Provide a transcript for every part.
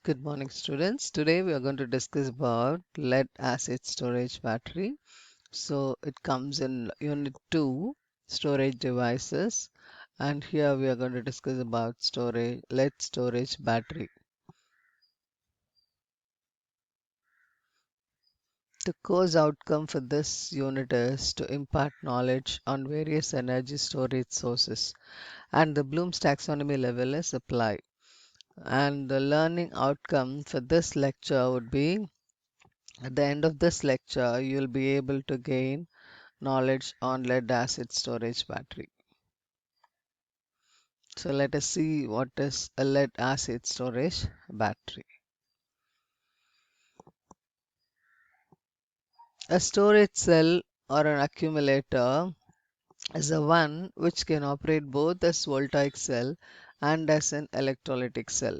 Good morning, students. Today we are going to discuss about lead acid storage battery. So it comes in Unit 2, storage devices, and here we are going to discuss about lead storage battery. The course outcome for this unit is to impart knowledge on various energy storage sources, and the Bloom's taxonomy level is applied. And the learning outcome for this lecture would be at the end of this lecture, you will be able to gain knowledge on lead acid storage battery. So let us see what is a lead acid storage battery. A storage cell or an accumulator is the one which can operate both as voltaic cell and as an electrolytic cell.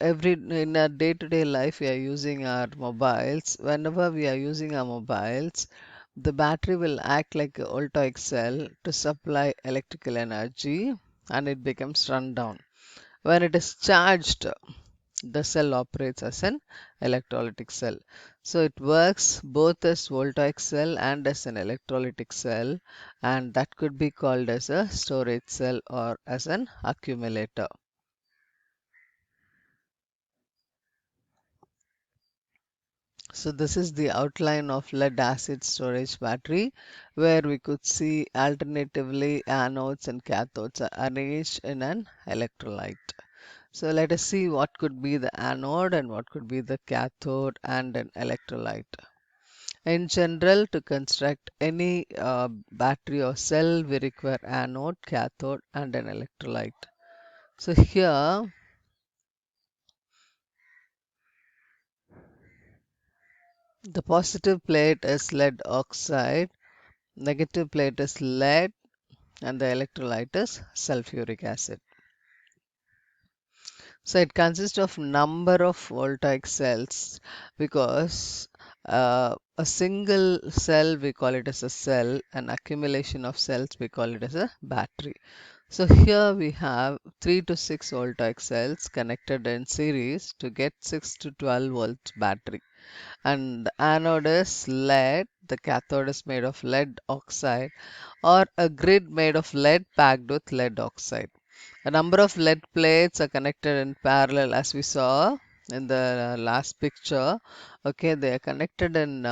Every in our day-to-day life, we are using our mobiles. Whenever we are using our mobiles, the battery will act like a voltaic cell to supply electrical energy, and it becomes run down. When it is charged, the cell operates as an electrolytic cell. So it works both as voltaic cell and as an electrolytic cell, and that could be called as a storage cell or as an accumulator. So this is the outline of lead acid storage battery, where we could see alternatively anodes and cathodes are arranged in an electrolyte. So let us see what could be the anode and what could be the cathode and an electrolyte. In general, to construct any battery or cell, we require anode, cathode and an electrolyte. So here the positive plate is lead oxide, negative plate is lead, and the electrolyte is sulfuric acid. So it consists of number of voltaic cells because a single cell we call it as a cell, an accumulation of cells we call it as a battery. So here we have 3 to 6 voltaic cells connected in series to get 6 to 12 volts battery. And the anode is lead, the cathode is made of lead oxide or a grid made of lead packed with lead oxide. A number of lead plates are connected in parallel as we saw in the last picture. Okay, they are connected in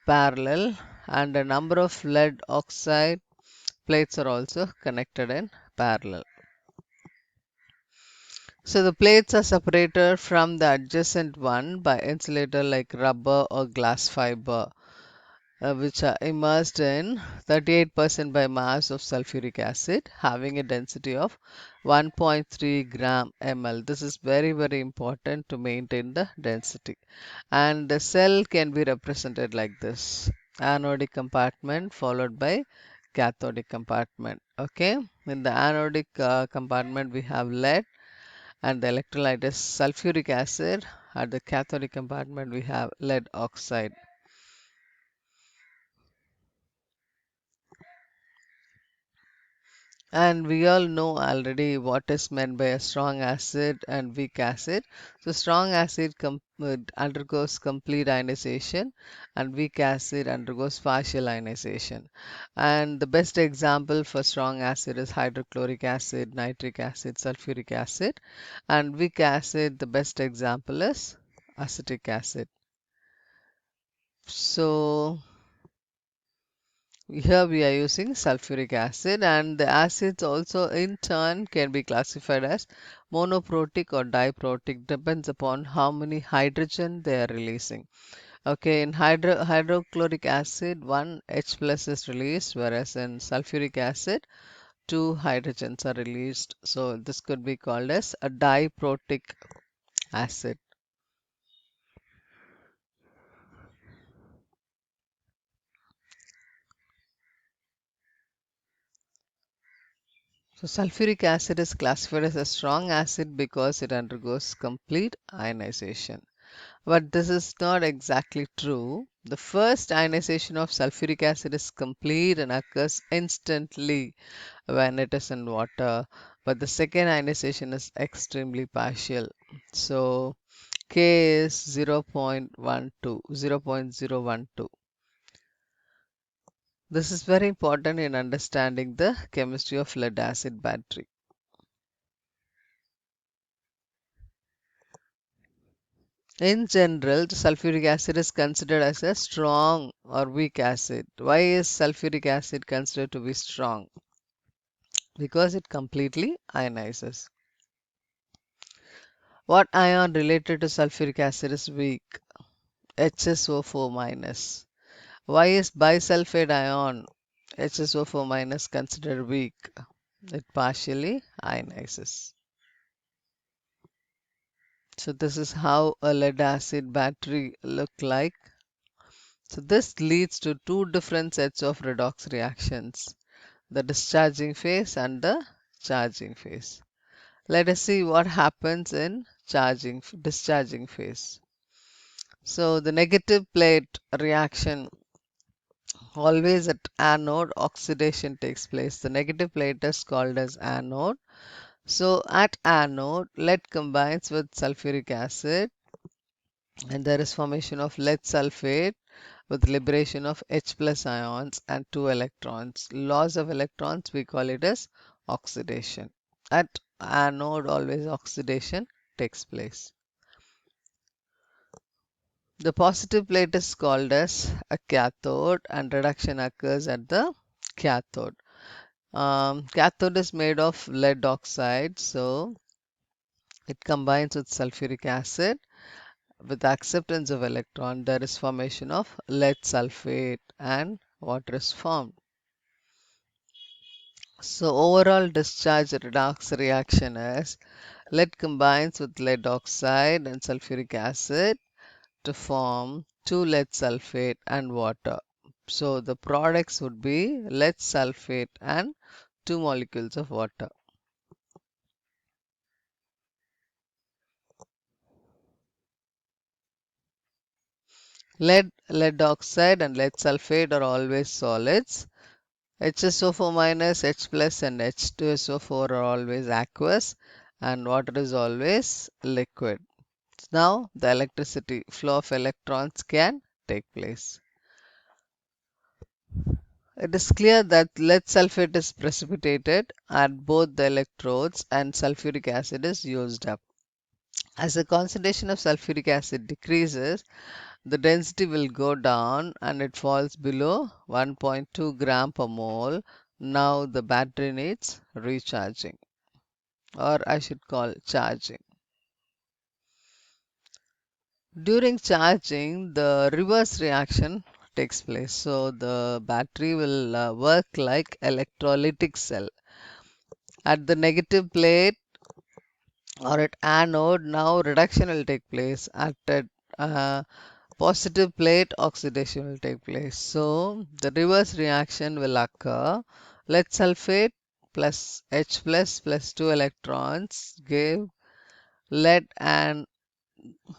parallel, and a number of lead oxide plates are also connected in parallel. So the plates are separated from the adjacent one by insulator like rubber or glass fiber, which are immersed in 38% by mass of sulfuric acid having a density of 1.3 gram ml. This is very, very important to maintain the density. And the cell can be represented like this: anodic compartment followed by cathodic compartment. Okay, in the anodic compartment we have lead and the electrolyte is sulfuric acid. At the cathodic compartment we have lead oxide. And we all know already what is meant by a strong acid and weak acid. So strong acid undergoes complete ionization and weak acid undergoes partial ionization. And the best example for strong acid is hydrochloric acid, nitric acid, sulfuric acid. And weak acid, the best example is acetic acid. So here we are using sulfuric acid, and the acids also in turn can be classified as monoprotic or diprotic, depends upon how many hydrogen they are releasing. Okay, in hydrochloric acid, one H plus is released, whereas in sulfuric acid, two hydrogens are released. So this could be called as a diprotic acid. So sulfuric acid is classified as a strong acid because it undergoes complete ionization. But this is not exactly true. The first ionization of sulfuric acid is complete and occurs instantly when it is in water, but the second ionization is extremely partial. So K is 0.12, 0.012. This is very important in understanding the chemistry of lead acid battery. In general, sulfuric acid is considered as a strong or weak acid. Why is sulfuric acid considered to be strong? Because it completely ionizes. What ion related to sulfuric acid is weak? HSO4 minus. Why is bisulfide ion HSO4 minus considered weak? It partially ionizes. So this is how a lead acid battery look like. So this leads to two different sets of redox reactions, the discharging phase and the charging phase. Let us see what happens in discharging phase. So the negative plate reaction, always at anode, oxidation takes place. The negative plate is called as anode. So at anode, lead combines with sulfuric acid and there is formation of lead sulfate with liberation of H plus ions and two electrons. Loss of electrons, we call it as oxidation. At anode, always oxidation takes place. The positive plate is called as a cathode and reduction occurs at the cathode. Cathode is made of lead oxide, so it combines with sulfuric acid. With acceptance of electron, there is formation of lead sulfate and water is formed. So overall discharge redox reaction is lead combines with lead oxide and sulfuric acid to form two lead sulfate and water. So the products would be lead sulfate and two molecules of water. Lead oxide and lead sulfate are always solids. HSO4 minus, H plus and H2SO4 are always aqueous and water is always liquid. Now the electricity flow of electrons can take place. It is clear that lead sulfate is precipitated at both the electrodes and sulfuric acid is used up. As the concentration of sulfuric acid decreases, the density will go down and it falls below 1.2 gram per mole. Now the battery needs recharging, or I should call charging. During charging, the reverse reaction takes place. So the battery will work like electrolytic cell. At the negative plate or at anode, now reduction will take place. At a positive plate, oxidation will take place. So the reverse reaction will occur. Lead sulfate plus H plus two electrons give lead and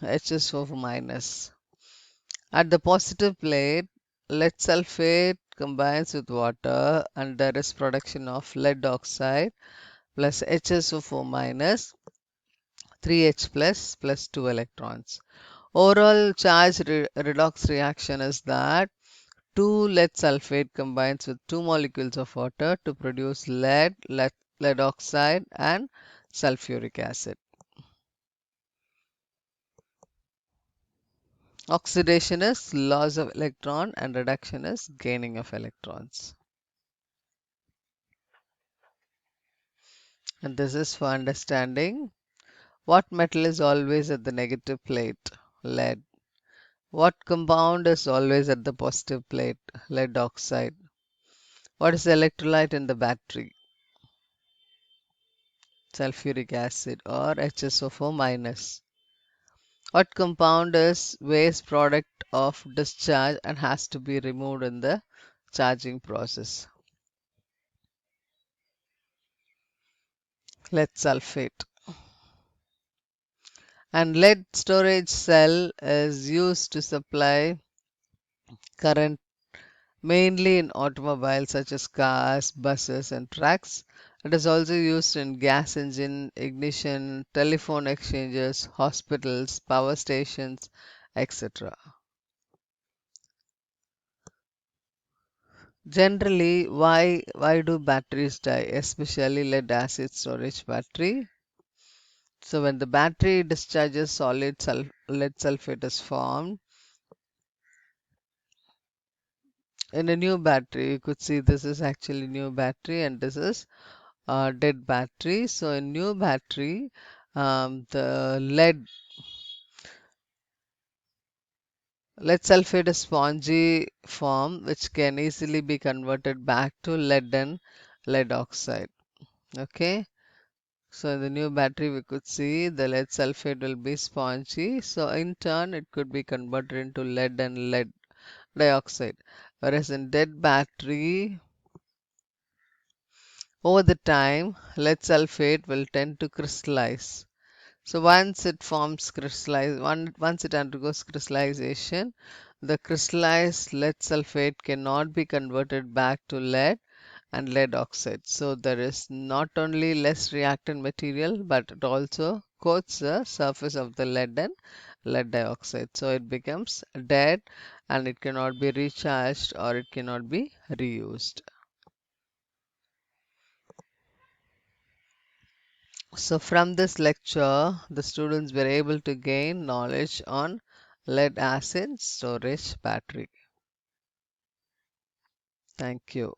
HSO minus. At the positive plate, lead sulfate combines with water and there is production of lead oxide plus HSO4 minus 3H plus 2 electrons. Overall charge redox reaction is that 2 lead sulfate combines with 2 molecules of water to produce lead oxide and sulfuric acid. Oxidation is loss of electron and reduction is gaining of electrons. And this is for understanding what metal is always at the negative plate, lead. What compound is always at the positive plate, lead oxide. What is the electrolyte in the battery? Sulfuric acid or HSO4 minus. What compound is waste product of discharge and has to be removed in the charging process? Lead sulfate. And lead storage cell is used to supply current mainly in automobiles such as cars, buses and trucks. It is also used in gas engine, ignition, telephone exchanges, hospitals, power stations, etc. Generally, why do batteries die, especially lead acid storage battery? So when the battery discharges lead sulfate is formed. In a new battery, you could see this is actually new battery and this is dead battery. So in new battery, the lead sulfate is spongy form which can easily be converted back to lead and lead oxide. Okay. So in the new battery, we could see the lead sulfate will be spongy. So in turn, it could be converted into lead and lead dioxide. Whereas in dead battery, over the time, lead sulfate will tend to crystallize. So once it forms once it undergoes crystallization, the crystallized lead sulfate cannot be converted back to lead and lead oxide. So there is not only less reactant material, but it also coats the surface of the lead and lead dioxide. So it becomes dead and it cannot be recharged or it cannot be reused. So from this lecture, the students were able to gain knowledge on lead acid storage battery. Thank you.